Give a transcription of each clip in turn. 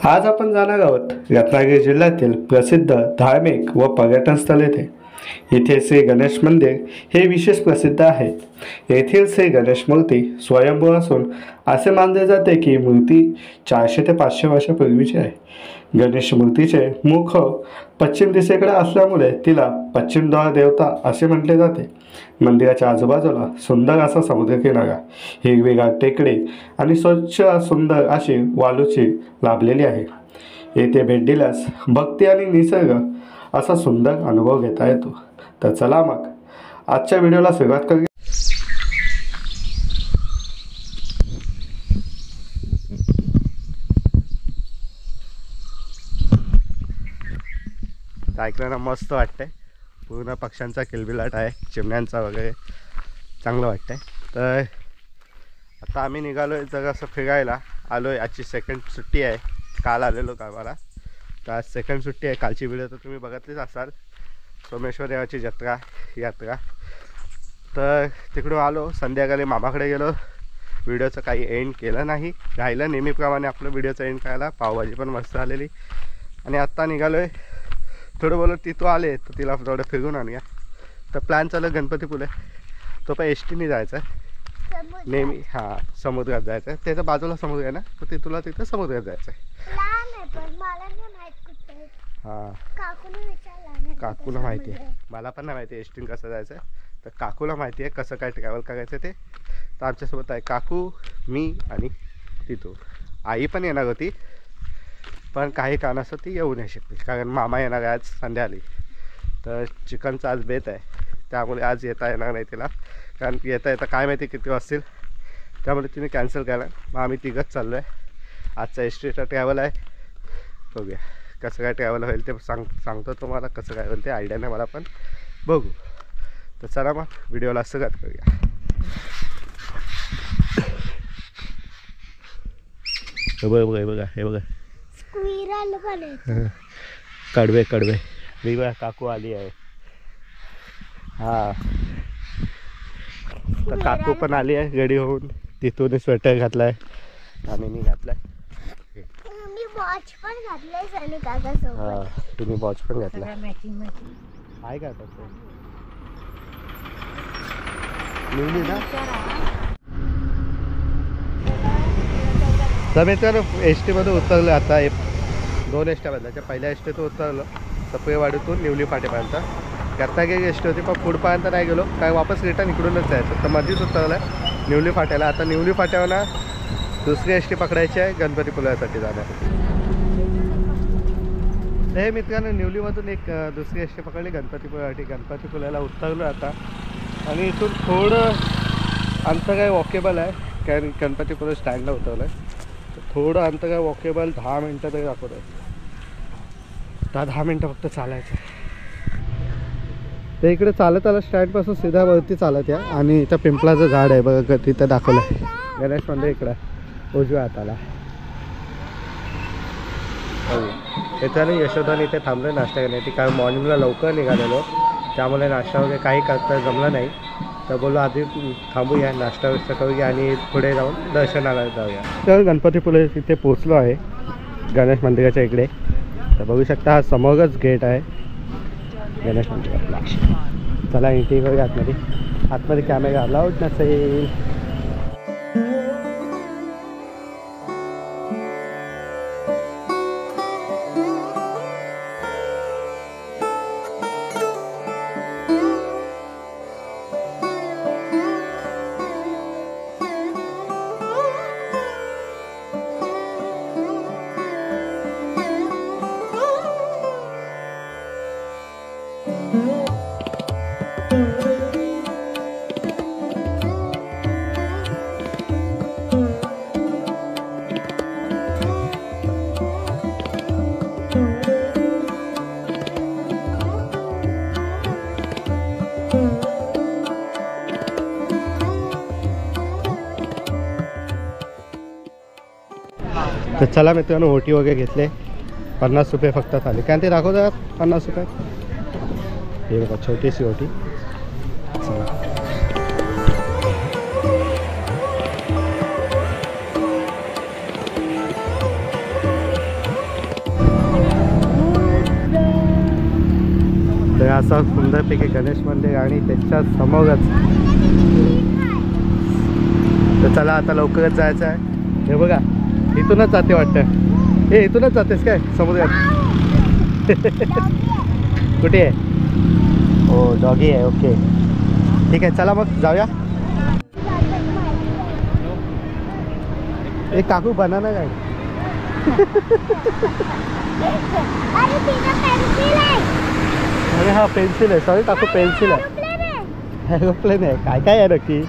आज आपण जाणार आहोत रत्नागिरी जिल्ह्यातील प्रसिद्ध धार्मिक व पर्यटन स्थळ येथे. इथे श्री गणेश मंदिर हे विशेष प्रसिद्ध आहे. येथील श्री गणेश मूर्ती स्वयंभू असून असे मानले जाते की मूर्ती 400 ते 500 वर्षापूर्वीची आहे. गणेश मूर्तीचे मुख पश्चिम दिशेकडे असल्यामुळे तिला पश्चिम द्वार देवता असे म्हटले जाते. मंदिराच्या आजूबाजूला सुंदर असा समुद्रकिनारा, हिरवीगार टेकडे आणि स्वच्छ सुंदर अशी वालूची लाभलेली आहे. येथे भेट दिल्यास भक्ती आणि निसर्ग असा सुंदर अनुभव घेता येतो. तर चला मग आजच्या व्हिडिओला सुरुवात करूया. ऐकल्यानं मस्त वाटतंय. पूर्ण पक्ष्यांचा किलबिलाट आहे, चिमण्यांचा वगैरे चांगलं वाटतंय. तर आता आम्ही निघालो आहे जरासं फिरायला आलो आहे. आजची सेकंड सुट्टी आहे. काल आलेलो गावाला, तर आज सेकंड सुट्टी आहे. कालची व्हिडिओ तर तुम्ही बघितलीच असाल, सोमेश्वर देवाची यात्रा. तर तिकडून आलो, संध्याकाळी मामाकडे गेलो. व्हिडिओचं काही एंड केलं नाही, राहिलं नेहमीप्रमाणे आपलं व्हिडिओचं एंड करायला. पावभाजी पण मस्त आलेली. आणि आत्ता निघालो आहे. थोडं बोलत तिथं आले तर तिला थोडं फिरून आणूया. तर प्लॅन चालू गणपतीपुळे. तो पण एस टीने जायचं आहे नेहमी. हां, समुद्रात जायचं आहे. त्याच्या बाजूला समुद्र आहे ना, तर तिथं समुद्रात जायचं आहे. हां, काकूला माहिती आहे. मला पण नाही माहिती एस टीने कसं जायचं आहे. तर काकूला माहिती आहे कसं काय ट्रॅव्हल करायचं ते. तर आमच्यासोबत आहे काकू, मी आणि तिथू. आई पण येणार होती, पण काही कारणास्तव ती येऊ नाही शकते, कारण मामा येणार आहे आज संध्याकाळी. तर चिकनचा आज बेत आहे, त्यामुळे आज येता येणार नाही तिला. कारण येता काय माहिती किती वाजतील, त्यामुळे तिने कॅन्सल केला. मग आम्ही तिघंच चाललो आहे. आजचा एस टीचा ट्रॅव्हल आहे. बघूया कसं काय ट्रॅव्हल होईल ते सांगतो तुम्हाला. कसं काय होईल ते आयडिया नाही मला, पण बघू. तर चला मग व्हिडिओला सुरुवात करूया. हे बघा कडवे मी बघा काकू आली आहे. हा, तर काकू पण आली आहे गडी होऊन. तिथून स्वेटर घातलाय आणि मी घातलाय. हा, तुम्ही वॉच पण घातला आहे का? मिळली ना. तर मित्रांनो एस टीमध्ये उतरलं. आता 2 एस टी बदलायच्या. पहिल्या एस टीतून उतरलं सप्रेवाडीतून निवली फाट्यापर्यंत. रत्नागिरी एस टी होती, पण पुढपर्यंत नाही गेलो, काय वापस रिटर्न इकडूनच जायचं. तर मध्येच उतरलं निवली फाट्याला. आता निवली फाट्यावर दुसरी एस टी पकडायची आहे गणपतीपुळ्यासाठी जाण्यासाठी. तर हे मित्रांनो निवलीमधून एक दुसरी एस टी पकडली गणपतीपुळ्यासाठी. गणपतीपुळ्याला उतरलो आता. आणि इथून थोडं अंतर काय वॉकेबल आहे, कारण गणपतीपुळे स्टँडला उतरलं आहे. तर थोडं अंतर काय वॉकेबल 10 मिनटं तरी दाखवत आहे. 10 मिनटं फक्त चालायचं. तर इकडे चालत आलं स्टँडपासून सीधा वरती चालत या. आणि इथं पिंपळाचं झाड आहे बघा, तिथं दाखवलं आहे गणेश मंदिर. इकडं उजव्या हाताला. इथं यशोदाने इथे थांबलं नाश्ता करण्यासाठी, कारण मॉर्निंगला लवकर निघालेलो, त्यामुळे नाश्ता वगैरे काही करता जमलं नाही. तर बोललो आधी थांबूया, नाश्ता व्यवस्था करूया आणि पुढे जाऊन दर्शनाला जाऊया. तर गणपतीपुळे तिथे पोचलो आहे गणेश मंदिराच्या इकडे. तर बघू शकता हा समोरच गेट आहे गणेश मंदिरातला. चला एंट्री करूया आतमध्ये. आतमध्ये कॅमेरा अलाउड नसेल. तर चला मित्रांनो ओटी वगैरे घेतले. 50 रुपये फक्त थाली. काय ते दाखवतात 50 रुपये. हे बघा छोटीशी ओटी. चला असं सुंदरपैकी गणेश मंदिर आणि त्याच्या समोरच. तर चला आता लवकरच जायचं आहे. हे बघा इथूनच जाते वाटतं. हे इथूनच जातेस काय समुद्रात? कुठे आहे? हो डॉगी आहे. ओके ठीक आहे चला मग जाऊया. एक काकू बनाना काय? अरे हा पेन्सिल आहे. सॉरी काकू पेन्सिल आहे. एरोप्लेन आहे. काय काय आहे नक्की?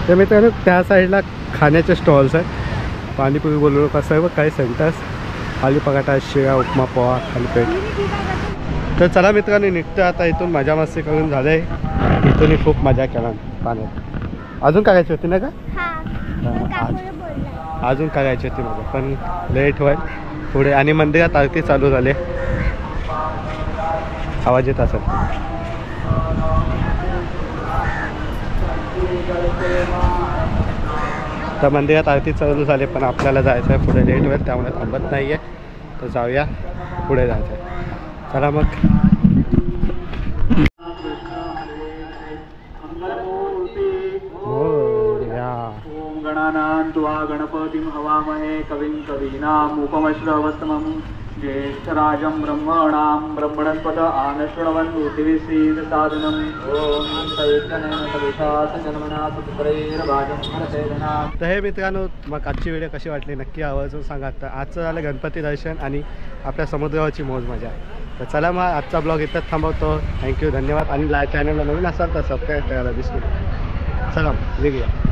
तर मित्रांनो त्या साईडला खाण्याचे स्टॉल्स आहेत. पाणीपुरी बोललो कसं आहे बघ काही सेंटर्स. खाली पगाटा शिरा उपमा पोहा थालीपीठ. तर चला मित्रांनो निघतो आता इथून. मजा मस्ती करून झालं आहे. इथूनही खूप मजा केला पाण्यात. अजून करायची होती ना का? अजून करायची होती मला पण लेट होईल पुढे. आणि मंदिरात आरती चालू झाले. आवाज येत असेल. तर मंदिरात आरती चालू झाली पण आपल्याला जायचं आहे पुढे. लेट होईल त्यामुळे थांबत नाही आहे. तर जाऊया पुढे जायचं आहे. चला मग. ओम गणानां त्वा गणपतिं हवामहे कविं कवीनाम् उपमश्रवस्तमं ज्येष्ठराजं ब्रह्मणां ब्रह्मणस्पत आनशृण्वन्नोतिविसीद साधनम् ओम तर हे मित्रांनो मग आजची व्हिडिओ कशी वाटली नक्की आवर्जून सांगा. तर आजचं झालं गणपती दर्शन आणि आपल्या समुद्रावरची मौज मजा. तर चला मग आजचा ब्लॉग इथंच थांबवतो. थँक्यू धन्यवाद. आणि चॅनलला नवीन असाल तर सबस्क्राईब करायला विसरू नका. चला निघूया.